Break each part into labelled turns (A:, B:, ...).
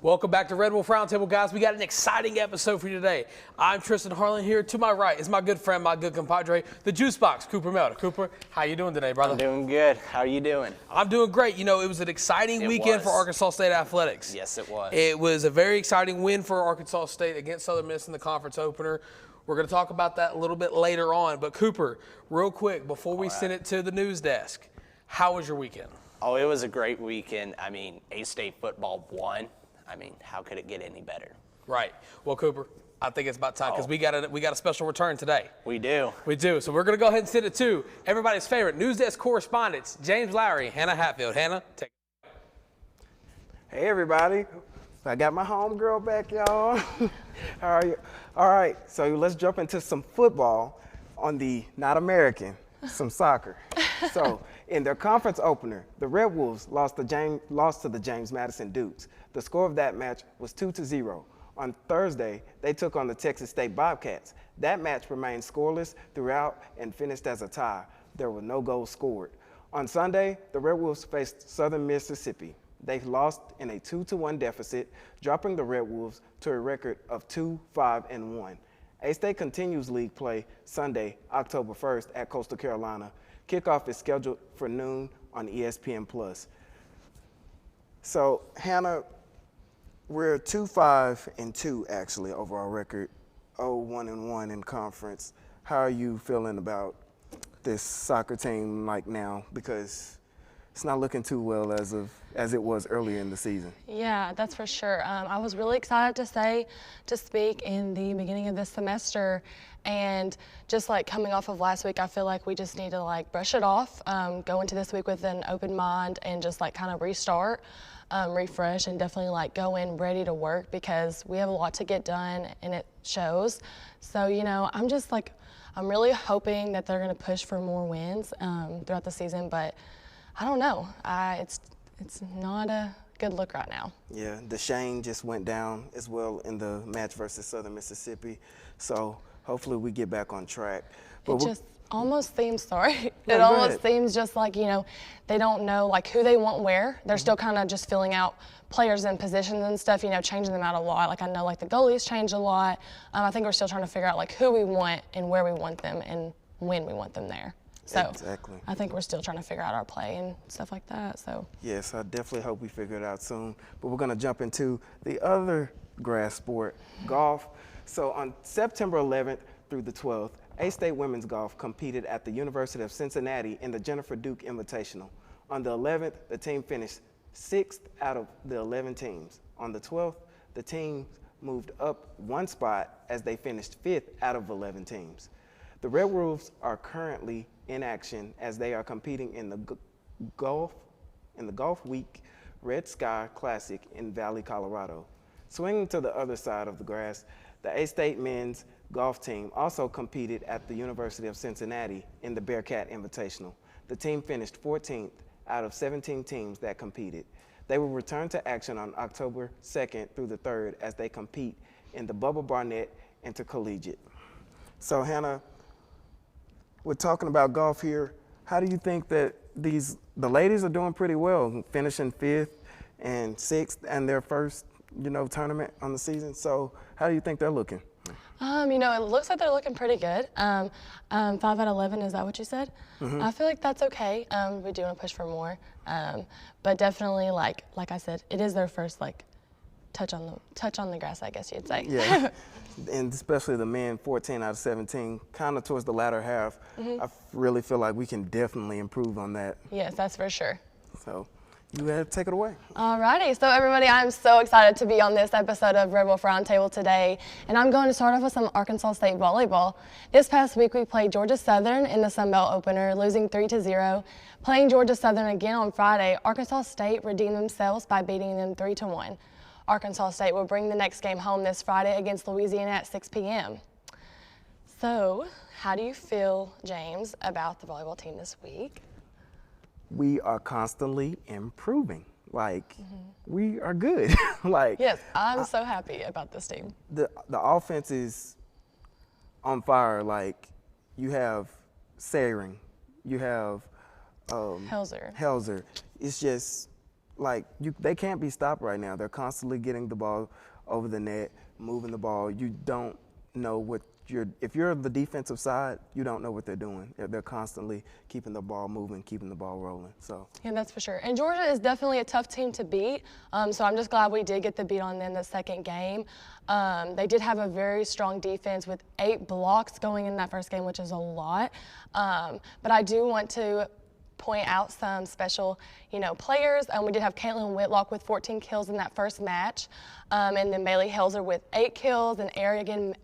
A: Welcome back to Red Wolf Roundtable, guys. We got an exciting episode for you today. I'm Tristan Harlan here. To my right is my good friend, my good compadre, the Juice Box, Cooper Melder. Cooper, how you doing today, brother?
B: I'm doing good. How are you doing?
A: I'm doing great. You know, it was an exciting weekend for Arkansas State athletics.
B: Yes, it was.
A: It was a very exciting win for Arkansas State against Southern Miss in the conference opener. We're going to talk about that a little bit later on. But Cooper, real quick, before we send it to the news desk, how was your weekend?
B: Oh, it was a great weekend. I mean, A-State football won. I mean, how could it get any better?
A: Right. Well, Cooper, I think it's about time because we got a special return today.
B: We do.
A: We do. So we're going to go ahead and send it to everybody's favorite news desk correspondents, James Lowry, Hannah Hatfield. Hannah, take it.
C: Hey, everybody. I got my homegirl back, y'all. How are you? All right, so let's jump into some football on the not American, some soccer. So in their conference opener, the Red Wolves lost to the James Madison Dukes. The score of that match was 2-0. On Thursday, they took on the Texas State Bobcats. That match remained scoreless throughout and finished as a tie. There were no goals scored. On Sunday, the Red Wolves faced Southern Mississippi. They lost in a 2-1 deficit, dropping the Red Wolves to a record of 2-5-1. A-State continues league play Sunday, October 1st at Coastal Carolina. Kickoff is scheduled for noon on ESPN+. So, Hannah, we're 2-5-2 actually overall record, 0-1-1 in conference. How are you feeling about this soccer team like now? Because it's not looking too well as it was earlier in the season.
D: Yeah, that's for sure. I was really excited to speak in the beginning of this semester, and just like coming off of last week, I feel like we just need to like brush it off, go into this week with an open mind and just like kind of restart, refresh, and definitely like go in ready to work because we have a lot to get done and it shows. So, you know, I'm really hoping that they're going to push for more wins throughout the season, but I don't know. It's not a good look right now. Yeah,
C: Deshane just went down as well in the match versus Southern Mississippi. So hopefully we get back on track. But
D: it just almost seems, it almost seems just like, you know, they don't know like who they want where. They're still kind of just filling out players in positions and stuff, you know, changing them out a lot. Like I know like the goalies changed a lot. I think we're still trying to figure out like who we want and where we want them and when we want them there. So
C: exactly.
D: I think we're still trying to figure out our play and stuff like that. So
C: yes, I definitely hope we figure it out soon. But we're going to jump into the other grass sport, golf. So on September 11th through the 12th, A-State women's golf competed at the University of Cincinnati in the Jennifer Duke Invitational. On the 11th, the team finished 6th out of the 11 teams. On the 12th, the team moved up one spot as they finished 5th out of 11 teams. The Red Wolves are currently in action as they are competing in the Golf Week Red Sky Classic in Valley, Colorado. Swinging to the other side of the grass, the A-State men's golf team also competed at the University of Cincinnati in the Bearcat Invitational. The team finished 14th out of 17 teams that competed. They will return to action on October 2nd through the 3rd as they compete in the Bubba Barnett Intercollegiate. So Hannah, we're talking about golf here. How do you think that the ladies are doing pretty well, finishing 5th and 6th and their first, tournament on the season? So how do you think they're looking?
D: It looks like they're looking pretty good. 5 out of 11, is that what you said? Mm-hmm. I feel like that's okay. We do want to push for more. But definitely, like I said, it is their first, touch on the grass, I guess you'd say.
C: Yeah, and especially the men, 14 out of 17, kind of towards the latter half. Mm-hmm. I really feel like we can definitely improve on that.
D: Yes, that's for sure.
C: So you have to take it away.
D: Alrighty, so everybody, I'm so excited to be on this episode of Red Wolf Roundtable today, and I'm going to start off with some Arkansas State volleyball. This past week we played Georgia Southern in the Sun Belt opener, losing 3-0. Playing Georgia Southern again on Friday, Arkansas State redeemed themselves by beating them 3-1. Arkansas State will bring the next game home this Friday against Louisiana at 6 p.m. So, how do you feel, James, about the volleyball team this week?
C: We are constantly improving. We are good.
D: Yes, I'm so happy about this team.
C: The offense is on fire. You have Sayring, you have
D: Helzer.
C: It's just like they can't be stopped right now. They're constantly getting the ball over the net, moving the ball. You don't know what if you're the defensive side, you don't know what they're doing. They're constantly keeping the ball moving, keeping the ball rolling. So
D: yeah, that's for sure. And Georgia is definitely a tough team to beat. So I'm just glad we did get the beat on them the second game. They did have a very strong defense with 8 blocks going in that first game, which is a lot. But I do want to point out some special, players. We did have Caitlin Whitlock with 14 kills in that first match, and then Bailey Helzer with 8 kills, and Erin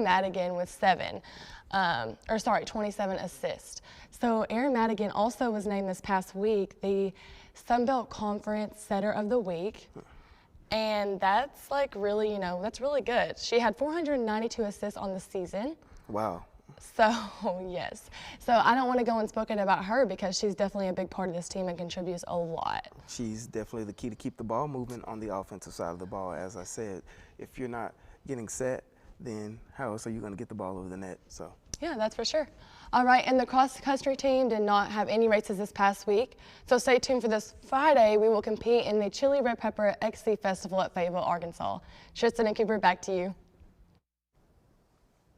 D: Madigan with 27 assists. So Erin Madigan also was named this past week the Sun Belt Conference Setter of the Week. And that's really, that's really good. She had 492 assists on the season.
C: Wow.
D: So, yes. So I don't want to go unspoken about her because she's definitely a big part of this team and contributes a lot.
C: She's definitely the key to keep the ball moving on the offensive side of the ball. As I said, if you're not getting set, then how else are you going to get the ball over the net? So.
D: Yeah, that's for sure. All right, and the cross-country team did not have any races this past week, so stay tuned for this Friday. We will compete in the Chili Red Pepper XC Festival at Fayetteville, Arkansas. Tristan and Cooper, back to you.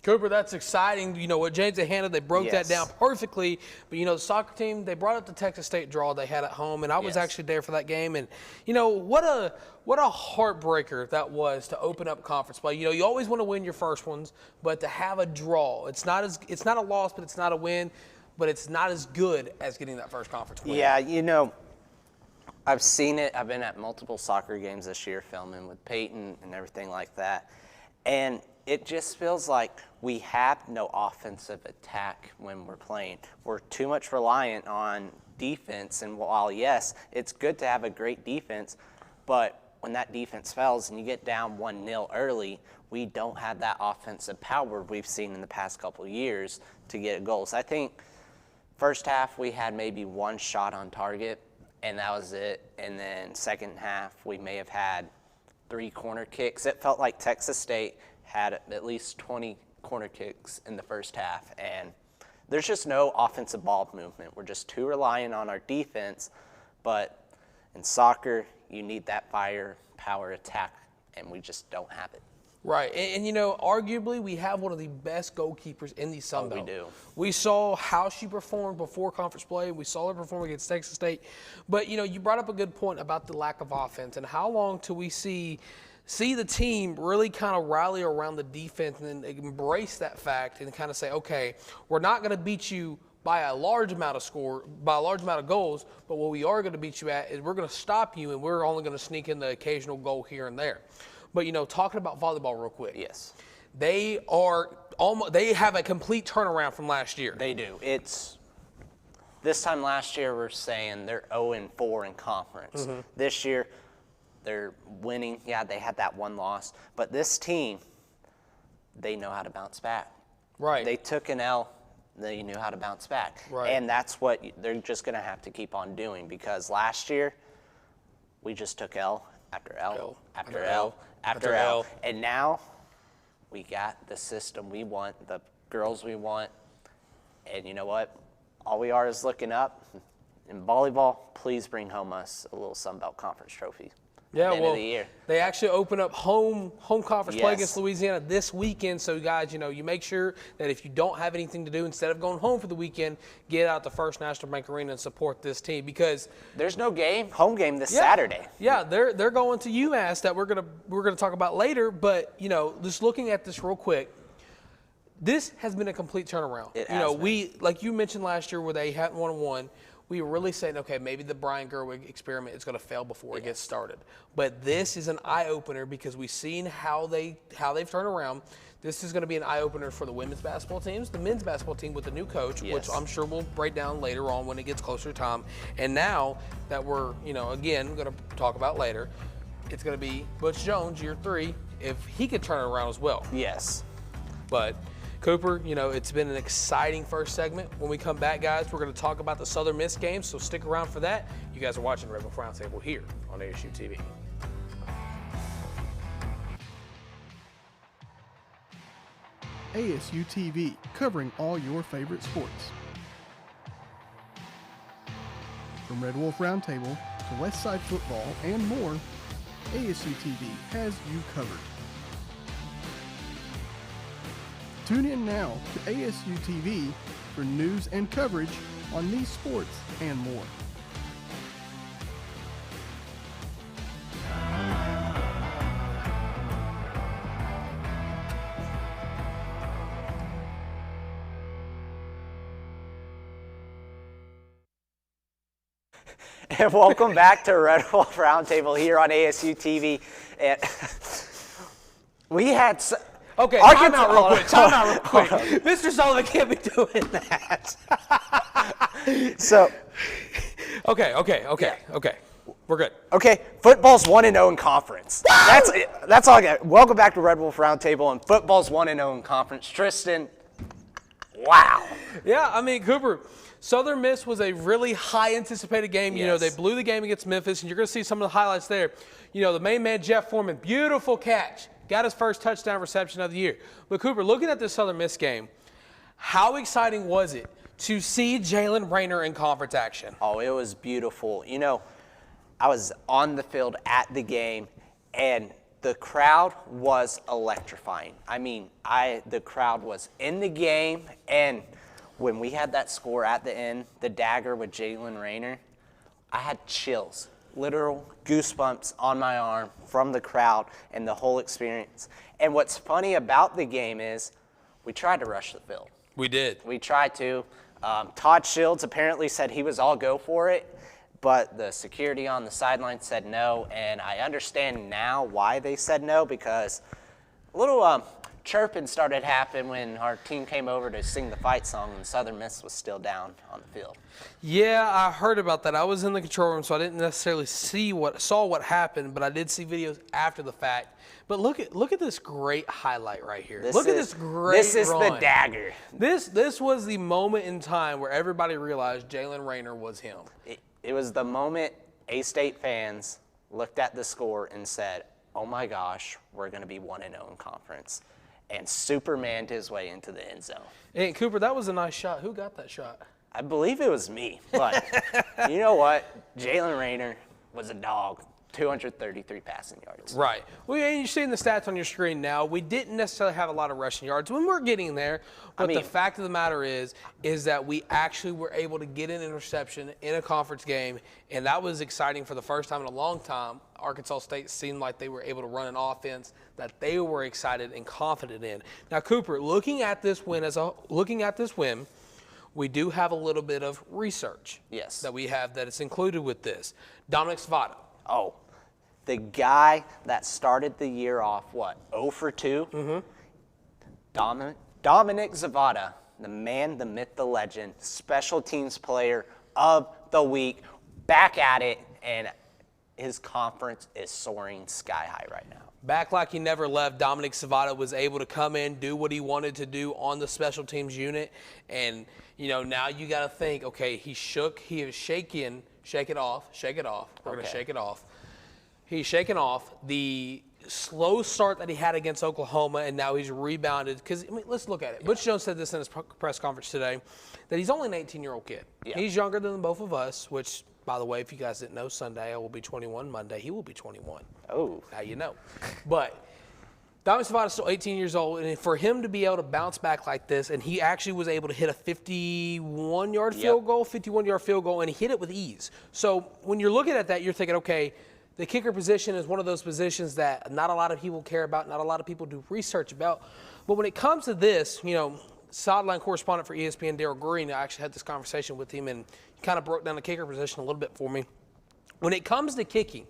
A: Cooper, that's exciting. What James handled, they broke that
B: Yes.
A: down perfectly. But, the soccer team, they brought up the Texas State draw they had at home, and I was
B: Yes.
A: actually there for that game. And, what a heartbreaker that was to open up conference play. You always want to win your first ones, but to have a draw, it's not a loss, but it's not a win, but it's not as good as getting that first conference win.
B: Yeah, I've seen it. I've been at multiple soccer games this year filming with Peyton and everything like that. And it just feels like we have no offensive attack when we're playing. We're too much reliant on defense. And while, yes, it's good to have a great defense, but when that defense fails and you get down 1-0 early, we don't have that offensive power we've seen in the past couple of years to get goals. I think first half we had maybe 1 shot on target, and that was it. And then second half we may have had 3 corner kicks. It felt like Texas State had at least 20 corner kicks in the first half, and there's just no offensive ball movement. We're just too reliant on our defense, but in soccer, you need that firepower attack, and we just don't have it.
A: Right, and arguably we have one of the best goalkeepers in the Sun Belt.
B: We do.
A: We saw how she performed before conference play. We saw her perform against Texas State. But, you brought up a good point about the lack of offense and how long till we see the team really kind of rally around the defense and then embrace that fact and kind of say, okay, we're not going to beat you by a large amount of goals, but what we are going to beat you at is we're going to stop you and we're only going to sneak in the occasional goal here and there. But, talking about volleyball real quick.
B: Yes.
A: They have a complete turnaround from last year.
B: They do. This time last year we're saying they're 0-4 in conference.
A: Mm-hmm.
B: This year they're winning. Yeah, they had that 1 loss. But this team, they know how to bounce back.
A: Right.
B: They took an L. They knew how to bounce back.
A: Right.
B: And that's what they're just going to have to keep on doing, because last year we just took L after L after L after L. And now we got the system we want, the girls we want. And you know what? All we are is looking up. In volleyball, please bring home us a little Sun Belt Conference trophy.
A: Yeah,
B: at the end of the year.
A: They actually open up home conference play
B: Yes.
A: against Louisiana this weekend. So, guys, you make sure that if you don't have anything to do, instead of going home for the weekend, get out to First National Bank Arena and support this team, because
B: There's no home game this Saturday.
A: Yeah, they're going to UMass that we're gonna talk about later. But just looking at this real quick, this has been a complete turnaround.
B: It has been.
A: We, like you mentioned last year, where they hadn't won, we were really saying, okay, maybe the Brian Gerwig experiment is going to fail before it gets started. But this is an eye-opener because we've seen how they've turned around. This is going to be an eye-opener for the women's basketball teams, the men's basketball team with the new coach,
B: Yes.
A: which I'm sure we'll break down later on when it gets closer to time. And now that we're, again, going to talk about later, it's going to be Butch Jones, year 3, if he could turn it around as well.
B: Yes.
A: But Cooper, it's been an exciting first segment. When we come back, guys, we're going to talk about the Southern Miss game, so stick around for that. You guys are watching Wolf Roundtable here on ASU-TV.
E: ASU-TV, covering all your favorite sports. From Red Wolf Roundtable, Westside football, and more, ASU-TV has you covered. Tune in now to ASU-TV for news and coverage on these sports and more.
B: And welcome back to Red Wolf Roundtable here on ASU-TV. And we had...
A: Okay, time out real quick. Mr. Sullivan can't be doing that.
B: So...
A: Okay. We're good.
B: Okay, football's 1-0 in conference. That's all I got. Welcome back to Red Wolf Roundtable, and football's 1-0 in conference. Tristan, wow.
A: Yeah, I mean, Cooper, Southern Miss was a really high anticipated game. You know,
B: Yes.
A: they blew the game against Memphis, and you're going to see some of the highlights there. You know, the main man, Jeff Foreman, beautiful catch. Got his first touchdown reception of the year. But Cooper, looking at this Southern Miss game, how exciting was it to see Jalen Rayner in conference action?
B: Oh, it was beautiful. You know, I was on the field at the game, and the crowd was electrifying. I mean, the crowd was in the game, and when we had that score at the end, the dagger with Jalen Rayner, I had chills, literal goosebumps on my arm from the crowd and the whole experience. And what's funny about the game is we tried to rush the field.
A: We did.
B: We tried to. Todd Shields apparently said he was all go for it, but the security on the sideline said no, and I understand now why they said no, because a little chirping started happening when our team came over to sing the fight song and Southern Miss was still down on the field.
A: Yeah, I heard about that. I was in the control room, so I didn't necessarily saw what happened, but I did see videos after the fact. But look at this great highlight right here. Look at this great
B: This is
A: run.
B: the dagger.
A: This was the moment in time where everybody realized Jalen Rayner was him.
B: It was the moment A-State fans looked at the score and said, oh my gosh, we're going to be 1-0 in conference. And Supermaned his way into the end zone.
A: Hey, Cooper, that was a nice shot. Who got that shot?
B: I believe it was me, but you know what? Jalen Rayner was a dog. 233 passing yards.
A: Right. Well, you're seeing the stats on your screen now. We didn't necessarily have a lot of rushing yards when we're getting there, but the fact of the matter is that we actually were able to get an interception in a conference game, and that was exciting for the first time in a long time. Arkansas State seemed like they were able to run an offense that they were excited and confident in. Now, Cooper, looking at this win, we do have a little bit of research.
B: Yes.
A: That we have that is included with this. Dominic Savada.
B: Oh, the guy that started the year off, 0 for 2? Mm-hmm. Dominic Zavada, the man, the myth, the legend, special teams player of the week, back at it, and his conference is soaring sky high right now.
A: Back like he never left, Dominic Savada was able to come in, do what he wanted to do on the special teams unit, and now you got to think, okay, he was shaking, shake it off. We're going to shake it off. He's shaken off the slow start that he had against Oklahoma, and now he's rebounded. Because, let's look at it. Butch Jones said this in his press conference today, that he's only an 18-year-old kid. Yeah. He's younger than both of us, which, by the way, if you guys didn't know, Sunday I will be 21. Monday he will be 21.
B: Oh.
A: Now you know. But Dominic Savada is still 18 years old, and for him to be able to bounce back like this, and he actually was able to hit a 51-yard field goal, and he hit it with ease. So when you're looking at that, you're thinking, okay, the kicker position is one of those positions that not a lot of people care about, not a lot of people do research about. But when it comes to this, sideline correspondent for ESPN, Darryl Green, I actually had this conversation with him, and he kind of broke down the kicker position a little bit for me. When it comes to kicking,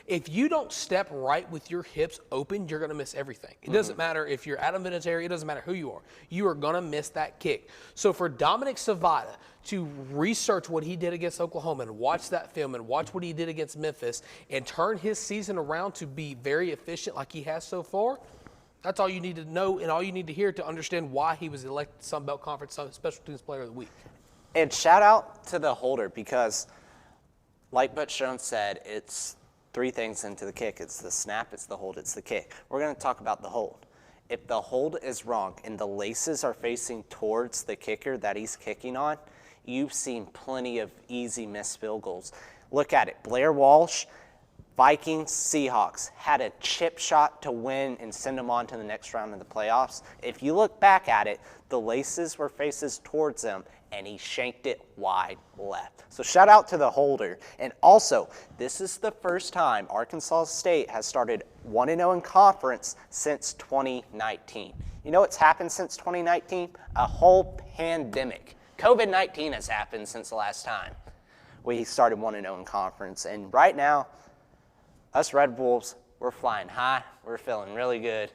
A: if you don't step right with your hips open, you're going to miss everything. It doesn't matter if you're Adam Vinatieri. It doesn't matter who you are. You are going to miss that kick. So for Dominic Savada to research what he did against Oklahoma and watch that film and watch what he did against Memphis and turn his season around to be very efficient like he has so far, that's all you need to know and all you need to hear to understand why he was elected Sun Belt Conference Special Teams Player of the Week.
B: And shout out to the holder because, like Butch Jones said, it's three things into the kick. It's the snap, it's the hold, it's the kick. We're going to talk about the hold. If the hold is wrong and the laces are facing towards the kicker that he's kicking on, you've seen plenty of easy missed field goals. Look at it. Blair Walsh, Vikings, Seahawks had a chip shot to win and send them on to the next round of the playoffs. If you look back at it, the laces were faces towards him, and he shanked it wide left. So shout out to the holder. And also, this is the first time Arkansas State has started 1-0 in conference since 2019. You know what's happened since 2019? A whole pandemic. COVID-19 has happened since the last time we started 1-0 in conference. And right now, us Red Wolves, we're flying high. We're feeling really good.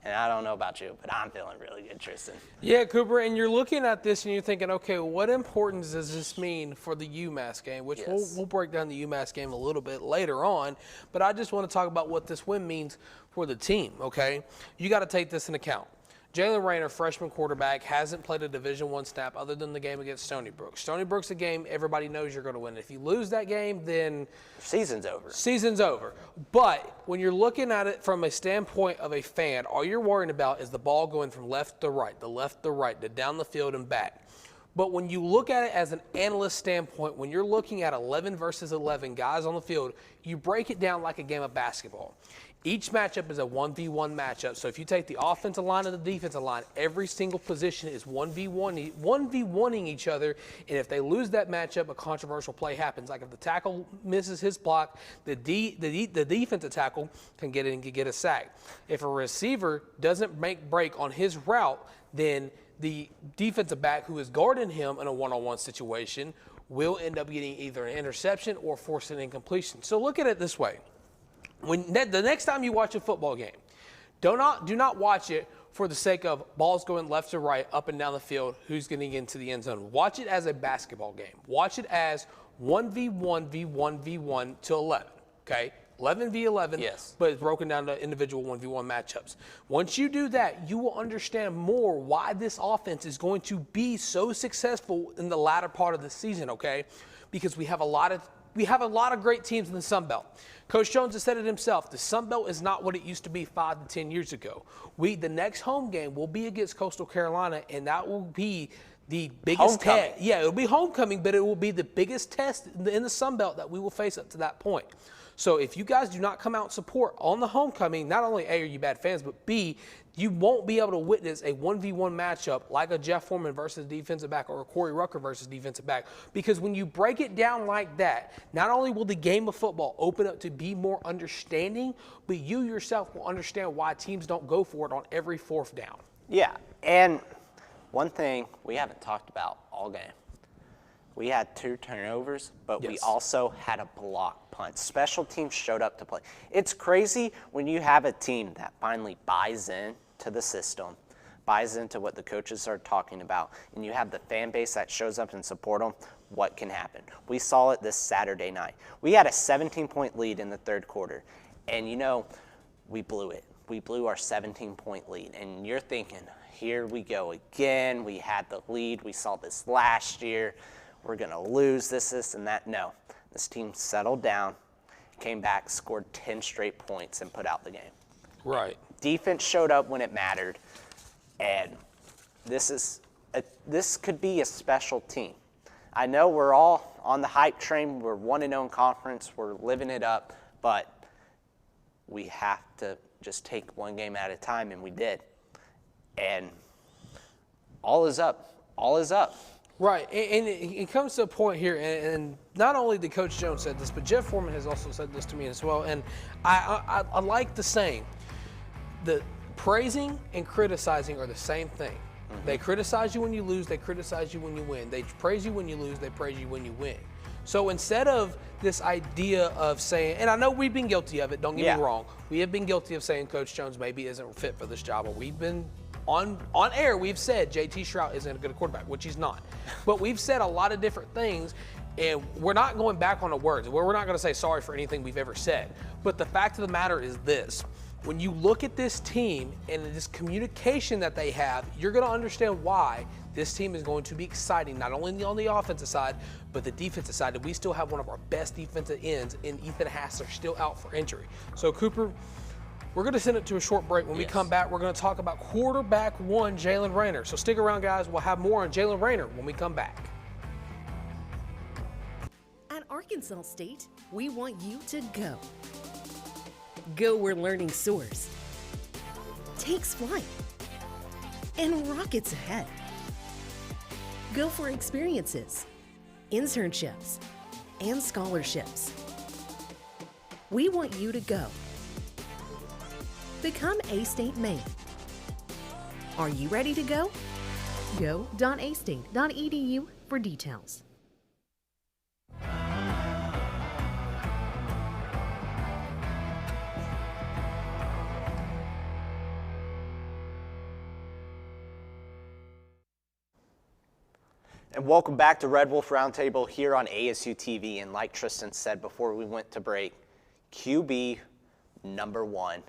B: And I don't know about you, but I'm feeling really good, Tristan.
A: Yeah, Cooper, and you're looking at this and you're thinking, okay, what importance does this mean for the UMass game, which we'll break down the UMass game a little bit later on, but I just want to talk about what this win means for the team, okay? You got to take this into account. Jalen Rayner, freshman quarterback, hasn't played a Division I snap other than the game against Stony Brook. Stony Brook's a game everybody knows you're going to win. If you lose that game, then
B: season's over.
A: Season's over. But when you're looking at it from a standpoint of a fan, all you're worrying about is the ball going from left to right, the down the field and back. But when you look at it as an analyst standpoint, when you're looking at 11 versus 11 guys on the field, you break it down like a game of basketball. Each matchup is a 1v1 matchup. So if you take the offensive line and the defensive line, every single position is 1v1ing each other. And if they lose that matchup, a controversial play happens. Like if the tackle misses his block, the defensive tackle can get in and get a sack. If a receiver doesn't make break on his route, then the defensive back who is guarding him in a one-on-one situation will end up getting either an interception or force an incompletion. So look at it this way. When the next time you watch a football game, do not watch it for the sake of balls going left to right, up and down the field, who's going to get into the end zone. Watch it as a basketball game. Watch it as 1v1 to 11, okay? 11v11,
B: yes,
A: but it's broken down to individual 1v1 matchups. Once you do that, you will understand more why this offense is going to be so successful in the latter part of the season, okay? Because we have a lot of great teams in the Sun Belt. Coach Jones has said it himself. The Sun Belt is not what it used to be 5 to 10 years ago. The next home game will be against Coastal Carolina, and that will be the biggest test. Yeah, it'll be homecoming, but it will be the biggest test in the Sun Belt that we will face up to that point. So if you guys do not come out and support on the homecoming, not only A, are you bad fans, but B, you won't be able to witness a 1v1 matchup like a Jeff Foreman versus defensive back or a Corey Rucker versus defensive back. Because when you break it down like that, not only will the game of football open up to be more understanding, but you yourself will understand why teams don't go for it on every fourth down.
B: Yeah, and one thing we haven't talked about all game. We had 2 turnovers, but we also had a block punt. Special teams showed up to play. It's crazy when you have a team that finally buys in to the system, buys into what the coaches are talking about, and you have the fan base that shows up and support them, what can happen? We saw it this Saturday night. We had a 17-point lead in the third quarter, and we blew it. We blew our 17-point lead, and you're thinking, here we go again. We had the lead. We saw this last year. We're going to lose this, and that. No. This team settled down, came back, scored 10 straight points, and put out the game.
A: Right.
B: Defense showed up when it mattered, and this could be a special team. I know we're all on the hype train. We're 1-0 in conference. We're living it up, but we have to just take one game at a time, and we did. And all is up. All is up.
A: Right, and it comes to a point here, and not only did Coach Jones said this, but Jeff Foreman has also said this to me as well, and I like the saying, the praising and criticizing are the same thing. Mm-hmm. They criticize you when you lose, they criticize you when you win. They praise you when you lose, they praise you when you win. So instead of this idea of saying, and I know we've been guilty of it, don't get me wrong, we have been guilty of saying Coach Jones maybe isn't fit for this job, or we've been on air, we've said JT Shrout isn't a good quarterback, which he's not. But we've said a lot of different things, and we're not going back on the words. We're not going to say sorry for anything we've ever said. But the fact of the matter is this. When you look at this team and this communication that they have, you're going to understand why this team is going to be exciting, not only on the offensive side, but the defensive side. And we still have one of our best defensive ends in Ethan Hassler still out for injury. So, Cooper, we're going to send it to a short break. When we come back, we're going to talk about quarterback 1, Jalen Rayner. So stick around, guys. We'll have more on Jalen Rayner when we come back.
F: At Arkansas State, we want you to go. Go where learning soars, takes flight, and rockets ahead. Go for experiences, internships, and scholarships. We want you to go. Become A-State Maine. Are you ready to go? Go.astate.edu for details.
B: And welcome back to Red Wolf Roundtable here on ASU-TV. And like Tristan said before we went to break, QB number 1,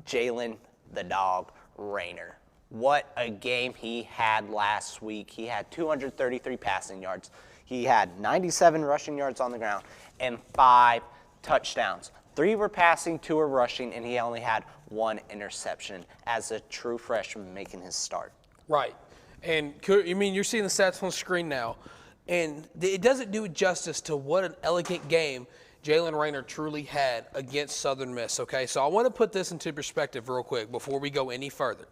B: Jalen the Dog Rayner. What a game he had last week. He had 233 passing yards. He had 97 rushing yards on the ground and 5 touchdowns. 3 were passing, 2 were rushing, and he only had 1 interception as a true freshman making his start.
A: Right. And you're seeing the stats on the screen now, and it doesn't do justice to what an elegant game Jalen Rayner truly had against Southern Miss, okay? So I want to put this into perspective real quick before we go any further.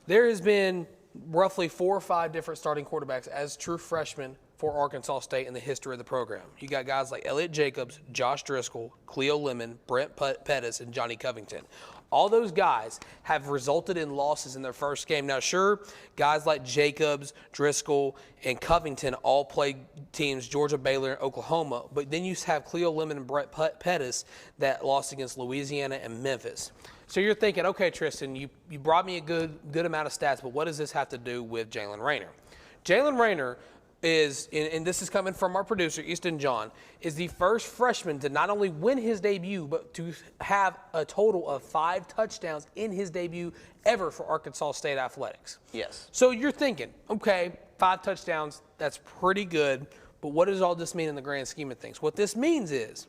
A: There has been roughly 4 or 5 different starting quarterbacks as true freshmen for Arkansas State in the history of the program. You got guys like Elliott Jacobs, Josh Driscoll, Cleo Lemon, Brent Pettis, and Johnny Covington. All those guys have resulted in losses in their first game. Now, sure, guys like Jacobs, Driscoll, and Covington all played teams, Georgia, Baylor, and Oklahoma. But then you have Cleo Lemon and Brent Pettis that lost against Louisiana and Memphis. So you're thinking, okay, Tristan, you brought me a good amount of stats, but what does this have to do with Jalen Rayner? Jalen Rayner is, and this is coming from our producer, Easton John, is the first freshman to not only win his debut, but to have a total of 5 touchdowns in his debut ever for Arkansas State athletics.
B: Yes.
A: So you're thinking, okay, 5 touchdowns, that's pretty good, but what does all this mean in the grand scheme of things? What this means is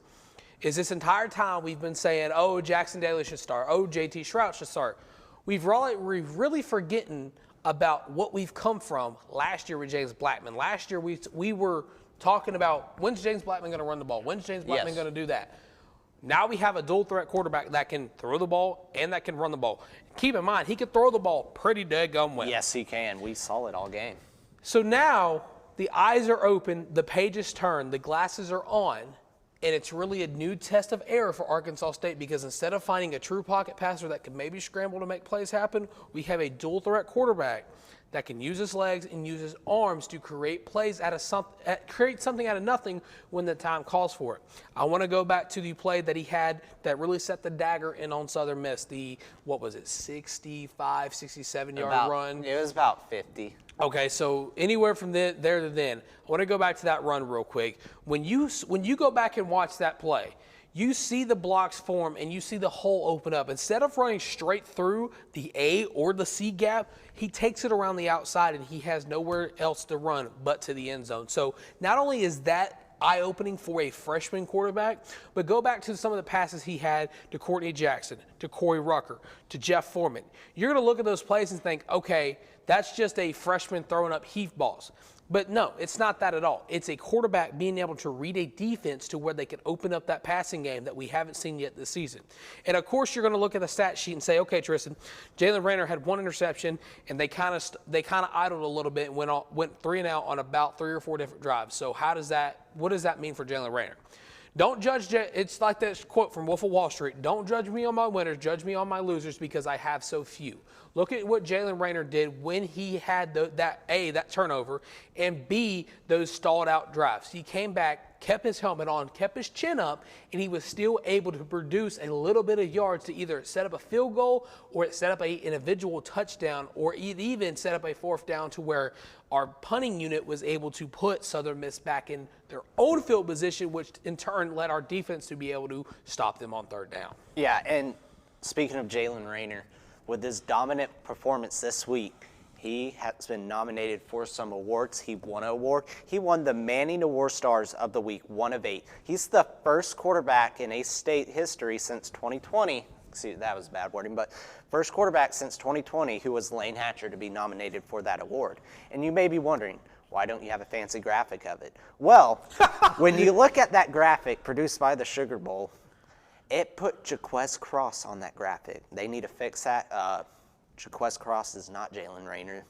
A: this entire time we've been saying, oh, Jackson Daly should start, oh, JT Shrout should start. We've really forgotten about what we've come from last year with James Blackman. Last year we were talking about, when's James Blackman going to run the ball? When's James Blackman going to do that? Now we have a dual threat quarterback that can throw the ball and that can run the ball. Keep in mind, he can throw the ball pretty daggum well.
B: Yes, he can. We saw it all game.
A: So now the eyes are open, the pages turn, the glasses are on, and it's really a new test of error for Arkansas State because instead of finding a true pocket passer that can maybe scramble to make plays happen, we have a dual threat quarterback that can use his legs and use his arms to create plays create something out of nothing when the time calls for it. I want to go back to the play that he had that really set the dagger in on Southern Miss, the, 65, 67-yard run.
B: It was about 50.
A: Okay, so anywhere from there to then, I want to go back to that run real quick. When you go back and watch that play, you see the blocks form and you see the hole open up. Instead of running straight through the A or the C gap, he takes it around the outside and he has nowhere else to run but to the end zone. So not only is that eye-opening for a freshman quarterback, but go back to some of the passes he had to Courtney Jackson, to Corey Rucker, to Jeff Foreman. You're going to look at those plays and think, okay, that's just a freshman throwing up heave balls. But no, it's not that at all. It's a quarterback being able to read a defense to where they can open up that passing game that we haven't seen yet this season. And of course, you're going to look at the stat sheet and say, okay, Tristan, Jalen Rayner had 1 interception, and they kind of idled a little bit and went 3 and out on about 3 or 4 different drives. So what does that mean for Jalen Rayner? Don't judge, it's like that quote from Wolf of Wall Street, don't judge me on my winners, judge me on my losers because I have so few. Look at what Jalen Rayner did when he had that turnover, and B, those stalled out drives. He came back, kept his helmet on, kept his chin up, and he was still able to produce a little bit of yards to either set up a field goal or set up an individual touchdown or even set up a 4th down to where our punting unit was able to put Southern Miss back in their own field position, which in turn led our defense to be able to stop them on 3rd down.
B: Yeah, and speaking of Jalen Rayner, with his dominant performance this week, he has been nominated for some awards. He won an award. He won the Manning Award Stars of the Week, 1 of 8. He's the first quarterback in A-State history since 2020. See, that was bad wording, but first quarterback since 2020 who was Lane Hatcher to be nominated for that award. And you may be wondering, Why don't you have a fancy graphic of it? Well, when you look at that graphic produced by the Sugar Bowl, it put Jaquez Cross on that graphic. They need to fix that. Jaquez Cross is not Jalen Rayner.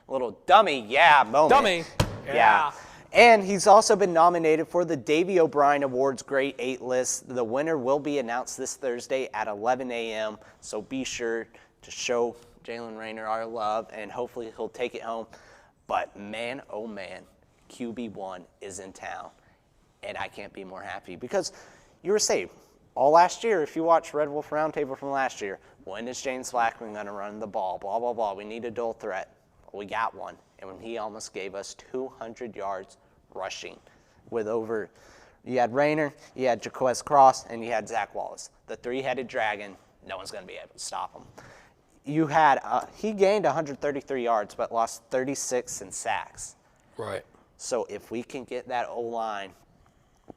B: Little dummy, moment.
A: Dummy.
B: Yeah. And he's also been nominated for the Davey O'Brien Awards Grade 8 list. The winner will be announced this Thursday at 11 a.m., so be sure to show Jalen Rayner our love, and hopefully he'll take it home. But man, oh man, QB1 is in town, and I can't be more happy because you were saying all last year, if you watch Red Wolf Roundtable from last year, when is James Blackman going to run the ball? Blah, blah, blah. We need a dual threat. We got one. And when he almost gave us 200 yards rushing with over, you had Rayner, you had Jaquez Cross, and you had Zach Wallace. The three-headed dragon, no one's going to be able to stop him. You had, he gained 133 yards, but lost 36 in sacks.
A: Right.
B: So if we can get that O-line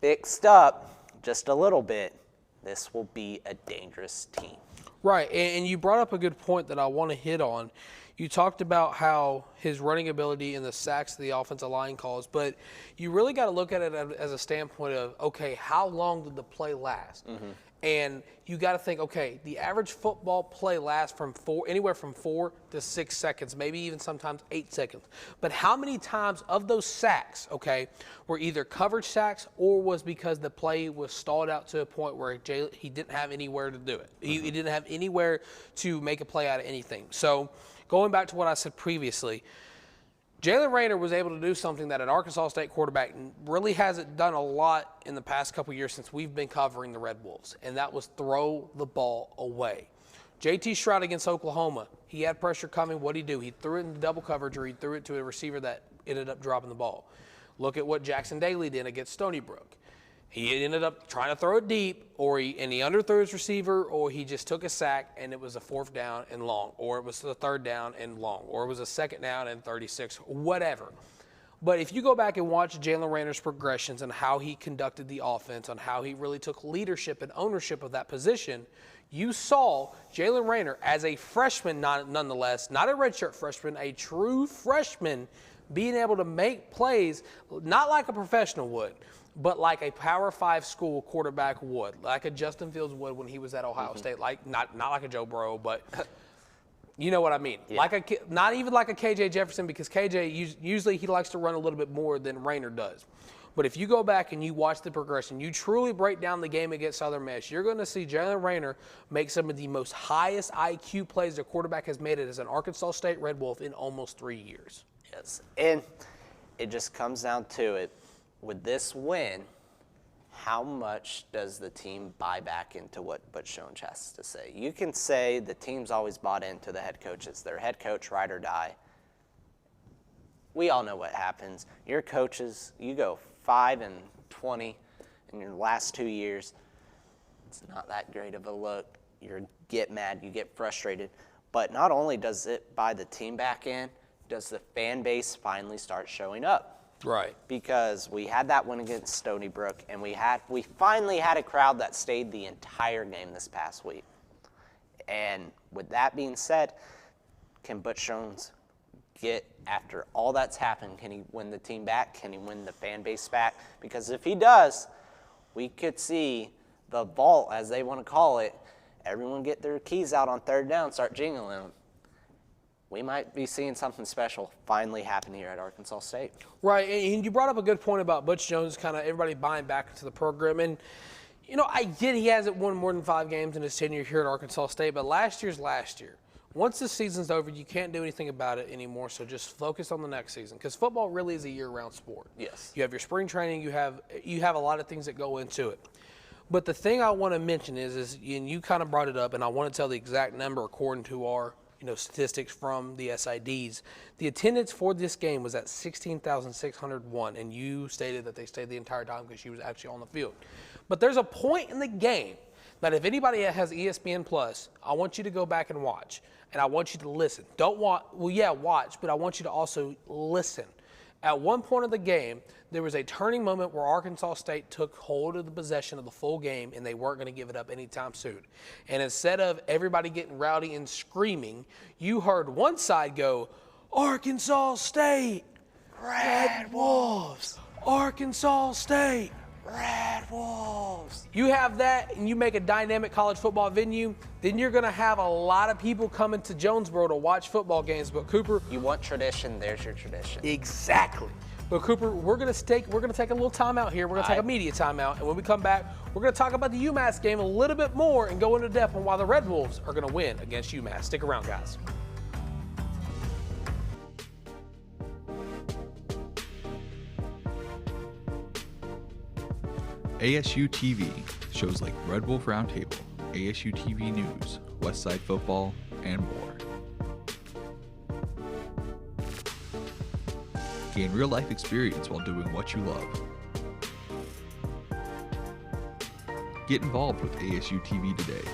B: fixed up just a little bit, this will be a dangerous team.
A: Right, and you brought up a good point that I want to hit on. You talked about how his running ability and the sacks the offensive line calls, but you really got to look at it as a standpoint of, okay, how long did the play last? Mm-hmm. And you got to think, okay, the average football play lasts from anywhere from 4 to 6 seconds, maybe even sometimes 8 seconds. But how many times of those sacks, okay, were either coverage sacks or was because the play was stalled out to a point where he didn't have anywhere to do it. Mm-hmm. He didn't have anywhere to make a play out of anything. So going back to what I said previously, Jalen Rayner was able to do something that an Arkansas State quarterback really hasn't done a lot in the past couple years since we've been covering the Red Wolves, and that was throw the ball away. J.T. Stroud against Oklahoma, he had pressure coming. What did he do? He threw it in double coverage, or he threw it to a receiver that ended up dropping the ball. Look at what Jackson Daly did against Stony Brook. He ended up trying to throw it deep, and he underthrew his receiver, or he just took a sack and it was a 4th down and long, or it was the 3rd down and long, or it was a 2nd down and 36, whatever. But if you go back and watch Jalen Rayner's progressions and how he conducted the offense, on how he really took leadership and ownership of that position, you saw Jalen Rayner as a freshman, nonetheless, not a redshirt freshman, a true freshman, being able to make plays, not like a professional would, but like a Power 5 school quarterback would, like a Justin Fields would when he was at Ohio State, like not like a Joe Burrow, but you know what I mean. Yeah. Not even like a KJ Jefferson, because KJ usually he likes to run a little bit more than Rayner does. But if you go back and you watch the progression, you truly break down the game against Southern Miss, you're going to see Jalen Rayner make some of the most highest IQ plays a quarterback has made it as an Arkansas State Red Wolf in almost 3 years.
B: Yes, and it just comes down to it. With this win, how much does the team buy back into what Butch Jones has to say? You can say the team's always bought into the head coaches. Their head coach, ride or die. We all know what happens. Your coaches, you go 5-20 in your last 2 years. It's not that great of a look. You get mad, you get frustrated. But not only does it buy the team back in, does the fan base finally start showing up.
A: Right.
B: Because we had that win against Stony Brook, and we finally had a crowd that stayed the entire game this past week. And with that being said, can Butch Jones get, after all that's happened, can he win the team back? Can he win the fan base back? Because if he does, we could see the vault, as they want to call it, everyone get their keys out on 3rd down, start jingling them. We might be seeing something special finally happen here at Arkansas State.
A: Right, and you brought up a good point about Butch Jones, kind of everybody buying back into the program. And, you know, I get he hasn't won more than 5 games in his tenure here at Arkansas State, but last year's last year. Once the season's over, you can't do anything about it anymore, so just focus on the next season, because football really is a year-round sport.
B: Yes.
A: You have your spring training, you have a lot of things that go into it. But the thing I want to mention is, and you kind of brought it up, and I want to tell the exact number according to our statistics from the SIDs. The attendance for this game was at 16,601, and you stated that they stayed the entire time because she was actually on the field. But there's a point in the game that if anybody has ESPN Plus, I want you to go back and watch, and I want you to listen. Watch, but I want you to also listen. At one point of the game, there was a turning moment where Arkansas State took hold of the possession of the full game, and they weren't going to give it up anytime soon. And instead of everybody getting rowdy and screaming, you heard one side go, "Arkansas State!" Red Wolves. Arkansas State.
B: Red Wolves.
A: You have that and you make a dynamic college football venue, then you're going to have a lot of people coming to Jonesboro to watch football games. But Cooper,
B: You want tradition, there's your tradition.
A: exactly. But Cooper, we're going to take a little time out here. We're going to take a media timeout, and when we come back, we're going to talk about the UMass game a little bit more and go into depth on why the Red Wolves are going to win against UMass. Stick around, guys.
G: ASU-TV, shows like Red Wolf Roundtable, ASU-TV News, Westside Football, and more. Gain real-life experience while doing what you love. Get involved with ASU-TV today.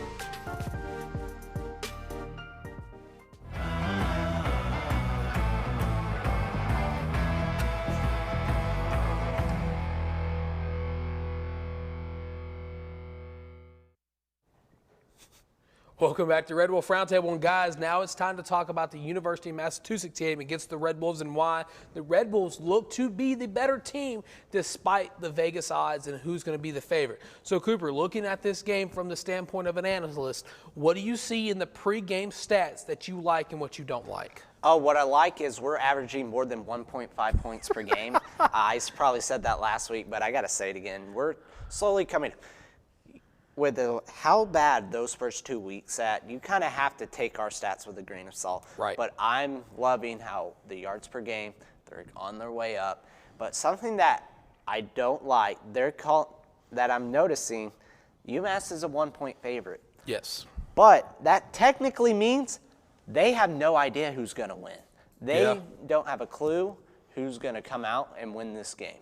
A: Welcome back to Red Wolf Roundtable, and guys, now it's time to talk about the University of Massachusetts game against the Red Wolves and why the Red Wolves look to be the better team despite the Vegas odds and who's going to be the favorite. So Cooper, looking at this game from the standpoint of an analyst, what do you see in the pregame stats that you like and what you don't like?
B: Oh, what I like is we're averaging more than 1.5 points per game. I probably said that last week, but I got to say it again. We're slowly coming. With how bad those first 2 weeks at, you kind of have to take our stats with a grain of salt.
A: Right.
B: But I'm loving how the yards per game, they're on their way up. But something that I don't like, that I'm noticing, UMass is a 1-point favorite.
A: Yes.
B: But that technically means they have no idea who's going to win. They don't have a clue who's going to come out and win this game.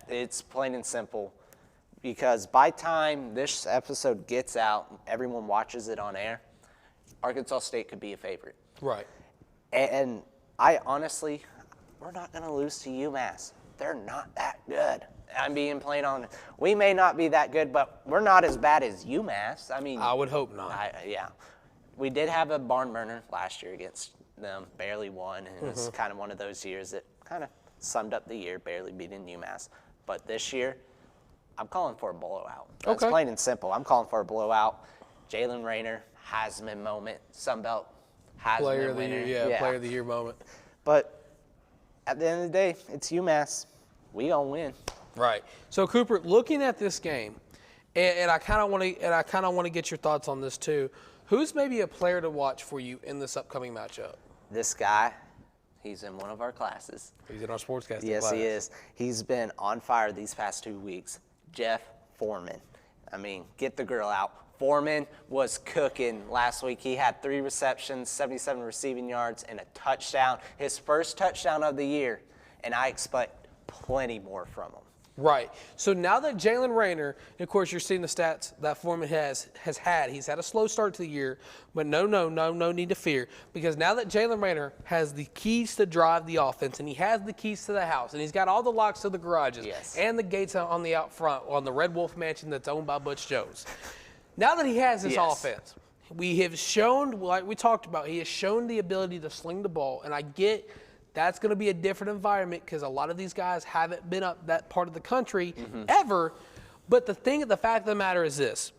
B: It's plain and simple. Because by time this episode gets out, everyone watches it on air, Arkansas State could be a favorite.
A: Right.
B: And I honestly, we're not going to lose to UMass. They're not that good. I'm being plain on. We may not be that good, but we're not as bad as UMass. I mean,
A: I would hope not.
B: Yeah. We did have a barn burner last year against them, barely won, and it was kind of one of those years that kind of summed up the year, barely beating UMass. But this year, I'm calling for a blowout. That's plain and simple. I'm calling for a blowout. Jalen Rayner, Heisman moment, Sunbelt Heisman
A: Player of the
B: winner.
A: year, Player of the Year moment.
B: But at the end of the day, it's UMass. We gonna win.
A: Right. So Cooper, looking at this game, and I kind of want to get your thoughts on this too. Who's maybe a player to watch for you in this upcoming matchup?
B: This guy, he's in one of our classes.
A: He's in our sportscasting
B: Yes,
A: class.
B: he is. He's been on fire these past 2 weeks. Jeff Foreman. I mean, get the girl out. Foreman was cooking last week. He had 3 receptions, 77 receiving yards, and a touchdown. His first touchdown of the year, and I expect plenty more from him.
A: Right. So now that Jalen Rayner, and of course you're seeing the stats that Foreman has had. He's had a slow start to the year, but no need to fear, because now that Jalen Rayner has the keys to drive the offense, and he has the keys to the house, and he's got all the locks to the garages and the gates on the out front on the Red Wolf Mansion that's owned by Butch Jones. Now that he has this offense, we have shown, like we talked about, he has shown the ability to sling the ball, and I get that's going to be a different environment because a lot of these guys haven't been up that part of the country ever. But the fact of the matter is this.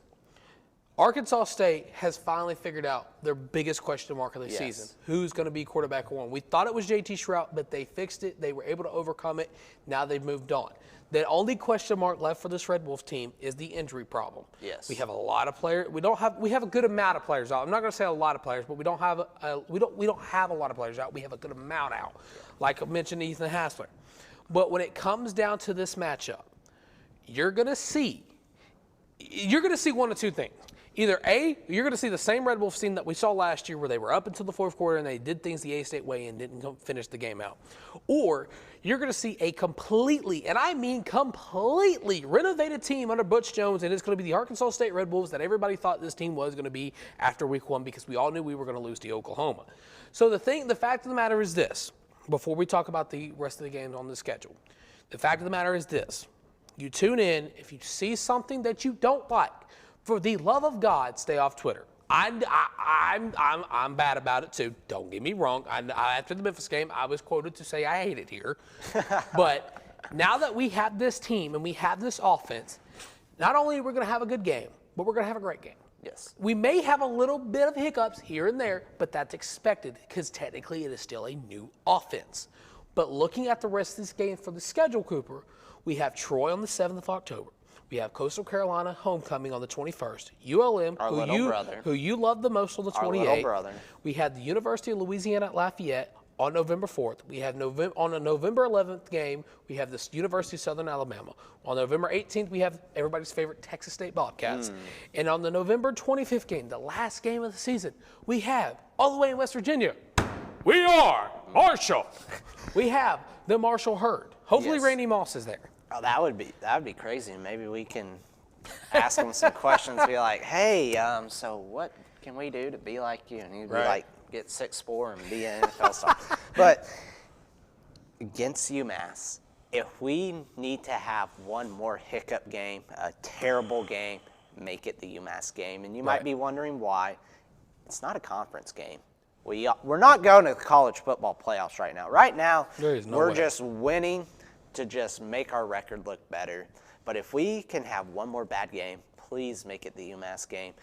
A: Arkansas State has finally figured out their biggest question mark of the season. Who's going to be quarterback one? We thought it was JT Shrout, but they fixed it. They were able to overcome it. Now they've moved on. The only question mark left for this Red Wolves team is the injury problem.
B: Yes.
A: We have a lot of players. We have a good amount of players out. I'm not going to say a lot of players, but we don't have a lot of players out. We have a good amount out. Like I mentioned, Ethan Hassler. But when it comes down to this matchup, you're going to see one of two things. Either A, you're going to see the same Red Wolves team that we saw last year where they were up until the fourth quarter and they did things the A-State way and didn't finish the game out. Or you're going to see a completely, and I mean completely, renovated team under Butch Jones, and it's going to be the Arkansas State Red Wolves that everybody thought this team was going to be after week 1 because we all knew we were going to lose to Oklahoma. So the fact of the matter is this, before we talk about the rest of the games on the schedule, the fact of the matter is this. You tune in, if you see something that you don't like, for the love of God, stay off Twitter. I'm bad about it too. Don't get me wrong. After the Memphis game, I was quoted to say I hate it here. But now that we have this team and we have this offense, not only are we going to have a good game, but we're going to have a great game.
B: Yes.
A: We may have a little bit of hiccups here and there, but that's expected because technically it is still a new offense. But looking at the rest of this game for the schedule, Cooper, we have Troy on the 7th of October. We have Coastal Carolina homecoming on the 21st. ULM, who you love the most, on the 28th.
B: Our little brother.
A: We have the University of Louisiana at Lafayette on November 4th. We have on a November 11th game, we have the University of Southern Alabama. On November 18th, we have everybody's favorite Texas State Bobcats. And on the November 25th game, the last game of the season, we have, all the way in West Virginia, we are Marshall. We have the Marshall Herd. Hopefully
B: Yes.
A: Randy Moss is there.
B: Oh, that would be crazy. Maybe we can ask him some questions. Be like, hey, so what can we do to be like you? And he'd be like, get 6'4" and be an NFL star. But against UMass, if we need to have one more hiccup game, a terrible game, make it the UMass game. And you might be wondering why. It's not a conference game. We're not going to the college football playoffs right now. Right now, we're just winning to just make our record look better. But if we can have one more bad game, please make it the UMass game.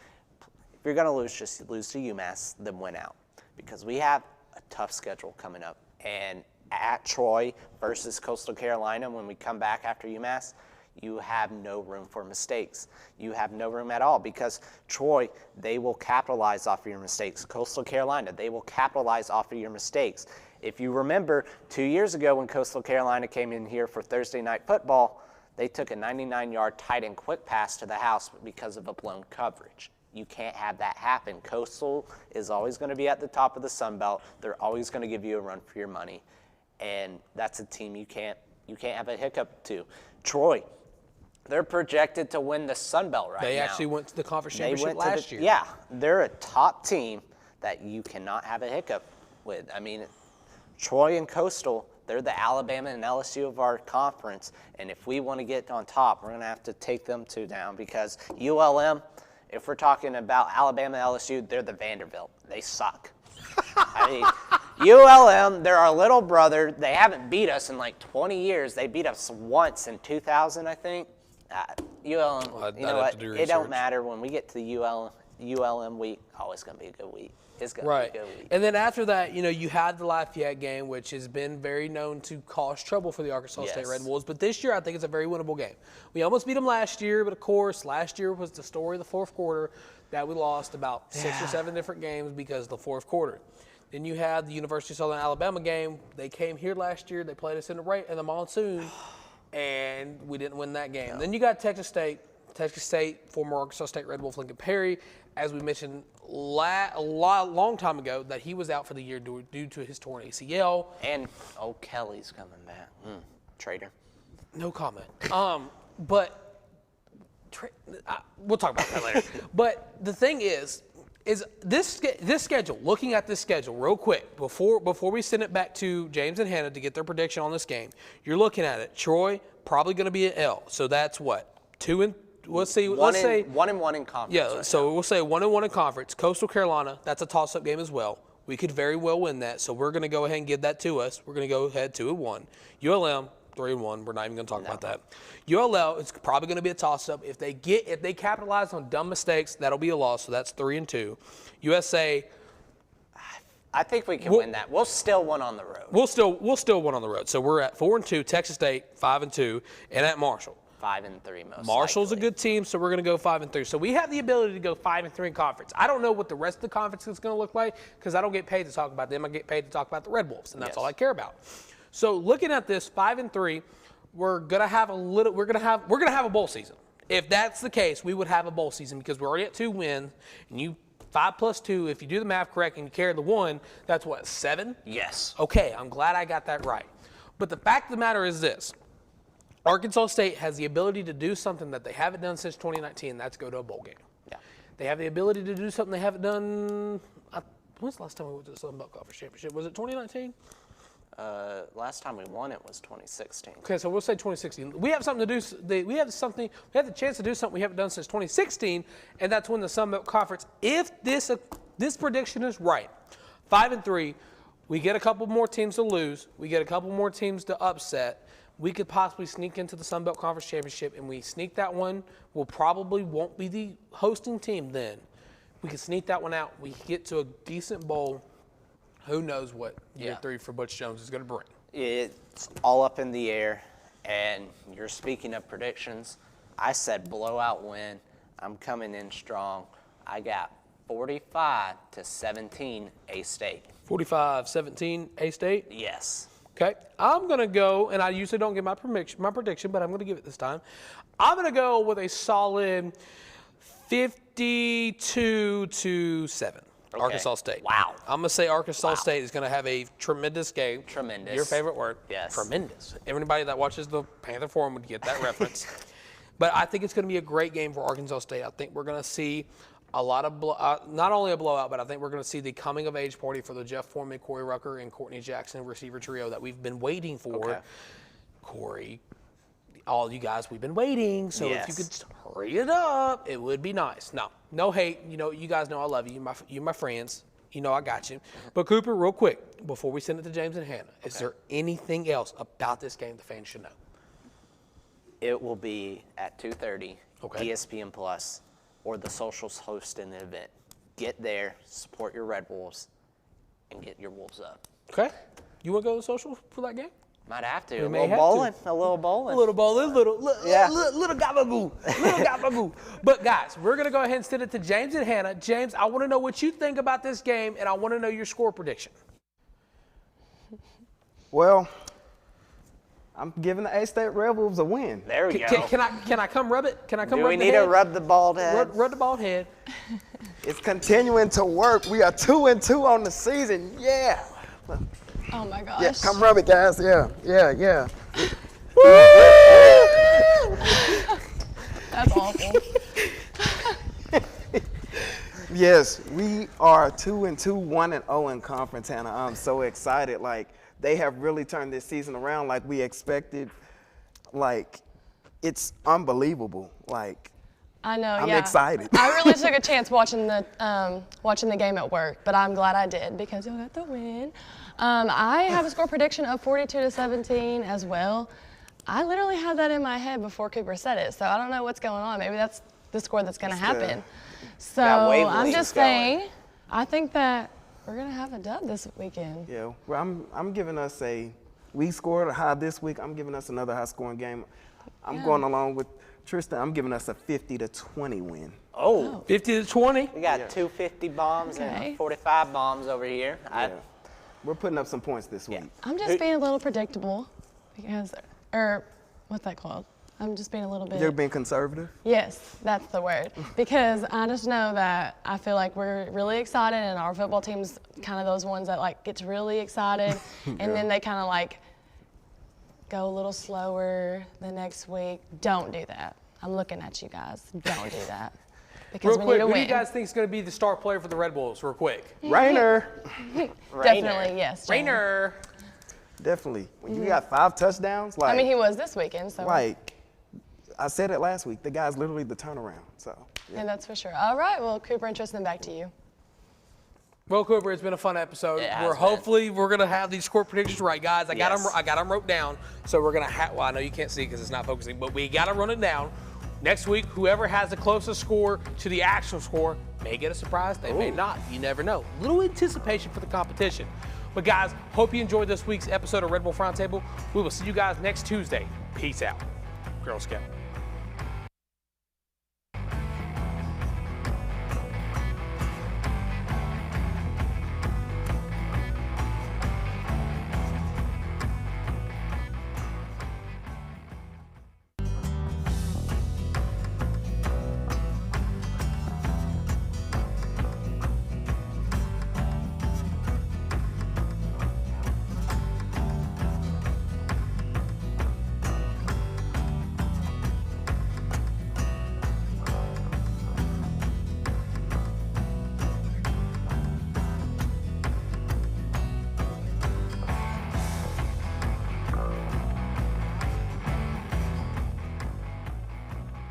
B: If you're going to lose, just lose to UMass, then win out. Because we have a tough schedule coming up. And at Troy versus Coastal Carolina, when we come back after UMass, you have no room for mistakes. You have no room at all because Troy, they will capitalize off of your mistakes. Coastal Carolina, they will capitalize off of your mistakes. If you remember, 2 years ago when Coastal Carolina came in here for Thursday Night Football, they took a 99-yard tight end quick pass to the house because of a blown coverage. You can't have that happen. Coastal is always going to be at the top of the Sun Belt. They're always going to give you a run for your money. And that's a team you can't have a hiccup to. Troy, they're projected to win the Sun Belt right now.
A: They actually went to the conference championship last year.
B: Yeah, they're a top team that you cannot have a hiccup with. I mean, Troy and Coastal, they're the Alabama and LSU of our conference. And if we want to get on top, we're going to have to take them two down because ULM, if we're talking about Alabama and LSU, they're the Vanderbilt. They suck. I mean, ULM, they're our little brother. They haven't beat us in like 20 years. They beat us once in 2000, I think. ULM, you know what? It don't matter. When we get to the ULM week, it's going to be a good week. It's going to be a good week.
A: And then after that, you had the Lafayette game, which has been very known to cause trouble for the Arkansas State Red Wolves. But this year, I think it's a very winnable game. We almost beat them last year, but of course, last year was the story of the fourth quarter that we lost about 6 or 7 different games because of the fourth quarter. Then you had the University of Southern Alabama game. They came here last year. They played us in the monsoon, and we didn't win that game. No. Then you got Texas State. Texas State, former Arkansas State Red Wolf Lincoln Perry, as we mentioned a long time ago, that he was out for the year due to his torn ACL.
B: And Kelly's coming back. Traitor.
A: No comment. But we'll talk about that later. But the thing is this schedule, looking at this schedule real quick, before we send it back to James and Hannah to get their prediction on this game, you're looking at it. Troy, probably going to be an L. So that's what? 2-1 in
B: conference.
A: Yeah, so we'll say 1-1 in conference. Coastal Carolina, that's a toss-up game as well. We could very well win that, so we're going to go ahead and give that to us. We're going to go ahead 2-1. ULM, 3-1. We're not even going to talk about that. ULL, it's probably going to be a toss-up. If they capitalize on dumb mistakes, that'll be a loss. So that's 3-2. USA.
B: I think we can win that. We'll still win on the road.
A: We'll still win on the road. So we're at 4-2. Texas State 5-2, and at Marshall.
B: 5-3 most.
A: Marshall's
B: likely.
A: a good team, so we're going to go 5-3. So we have the ability to go 5-3 in conference. I don't know what the rest of the conference is going to look like because I don't get paid to talk about them. I get paid to talk about the Red Wolves, and that's all I care about. So looking at this 5-3, we're gonna have a bowl season. If that's the case, we would have a bowl season because we're already at 2 wins, and 5 plus 2. If you do the math correct and you carry the 1, that's what, 7?
B: Yes.
A: Okay, I'm glad I got that right. But the fact of the matter is this: Arkansas State has the ability to do something that they haven't done since 2019. And that's go to a bowl game.
B: Yeah.
A: They have the ability to do something they haven't done. When's the last time we went to the Sun Belt Conference Championship? Was it 2019?
B: Last time we won it was 2016.
A: Okay, so we'll say 2016. We have something to do. We have the chance to do something we haven't done since 2016, and that's win the Sun Belt Conference. If this prediction is right, 5-3, we get a couple more teams to lose. We get a couple more teams to upset. We could possibly sneak into the Sun Belt Conference Championship, and we sneak that one. We'll probably won't be the hosting team then. We can sneak that one out. We get to a decent bowl. Who knows what year 3 for Butch Jones is going to bring.
B: It's all up in the air, and you're speaking of predictions. I said blowout win. I'm coming in strong. I got 45-17 A-State.
A: 45-17 A-State?
B: Yes.
A: Okay. I'm going to go, and I usually don't give my prediction, but I'm going to give it this time. I'm going to go with a solid 52-7.
B: Okay.
A: Arkansas State.
B: Wow.
A: I'm going to say Arkansas State is going to have a tremendous game.
B: Tremendous.
A: Your favorite word.
B: Yes.
A: Tremendous. Everybody that watches the Panther Forum would get that reference. But I think it's going to be a great game for Arkansas State. I think we're going to see a lot of, not only a blowout, but I think we're going to see the coming of age party for the Jeff Foreman, Corey Rucker, and Courtney Jackson receiver trio that we've been waiting for.
B: Okay.
A: Corey, all you guys, we've been waiting. So
B: Yes.
A: if you could just hurry it up, it would be nice. No hate. You know, you guys know I love you. You're my friends. You know I got you. But Cooper, real quick, before we send it to James and Hannah, is there anything else about this game the fans should know?
B: It will be at 2:30,
A: Okay.
B: ESPN Plus, or the Socials hosting the event. Get there, support your Red Wolves, and get your Wolves up.
A: Okay. You want to go to the social for that game?
B: Might have to.
A: We
B: A
A: may
B: little
A: have to.
B: bowling. A little bowling.
A: A little ball, little
B: Yeah.
A: gabagoo, little gabagoo. But guys, we're gonna go ahead and send it to James and Hannah. James, I want to know what you think about this game, and I want to know your score prediction.
C: Well, I'm giving the A-State Red Wolves a win.
B: There we go.
A: Can I come rub it? Can I come
B: Do
A: rub
B: we
A: the
B: need
A: head?
B: to rub the bald head?
A: Rub the bald head.
C: It's continuing to work. We are 2-2 on the season. Yeah.
D: Oh my gosh.
C: Yeah, come rub it, guys. Yeah.
D: That's awful.
C: Yes, we are 2-2, 1-0 in conference, Hannah. I'm so excited. Like, they have really turned this season around like we expected. Like, it's unbelievable. Like,
D: I know.
C: I'm
D: yeah.
C: excited.
D: I really took a chance watching the game at work, but I'm glad I did because y'all got the win. I have a score prediction of 42-17 as well. I literally had that in my head before Cooper said it, so I don't know what's going on. Maybe that's the score that's going to happen. So I'm just saying, I think that we're going to have a dub this weekend.
C: Yeah, well, I'm giving us we scored a high this week. I'm giving us another high-scoring game. I'm going along with Tristan. I'm giving us a 50-20 win.
B: Oh.
A: 50-20.
B: We got 250 bombs
D: Okay.
B: and 45 bombs over here.
C: Yeah. We're putting up some points this week.
D: I'm just being a little predictable because, or what's that called? I'm just being a little bit.
C: You're being conservative?
D: Yes, that's the word. Because I just know that I feel like we're really excited, and our football team's kind of those ones that like gets really excited, and then they kind of like go a little slower the next week. Don't do that. I'm looking at you guys. Don't do that. Because
A: Real
D: we need
A: quick,
D: to
A: who do
D: win.
A: you guys think is going to be the star player for the Red Bulls? Real quick.
C: Rainer.
D: Definitely, yes. James.
A: Rainer.
C: Definitely. When you got 5 touchdowns, like,
D: I mean, he was this weekend, so.
C: like, I said it last week, the guy's literally the turnaround. So,
D: Yeah, that's for sure. All right, well, Cooper and Tristan, back to you.
A: Well, Cooper, it's been a fun episode.
B: It has been.
A: Hopefully we're gonna have these score predictions right, guys. I got
B: Yes.
A: them. I got them wrote down. So we're gonna have. Well, I know you can't see because it's not focusing, but we gotta run it down. Next week, whoever has the closest score to the actual score may get a surprise. They may not. You never know. Little anticipation for the competition. But guys, hope you enjoyed this week's episode of Red Wolf Roundtable. We will see you guys next Tuesday. Peace out. Girl Scout.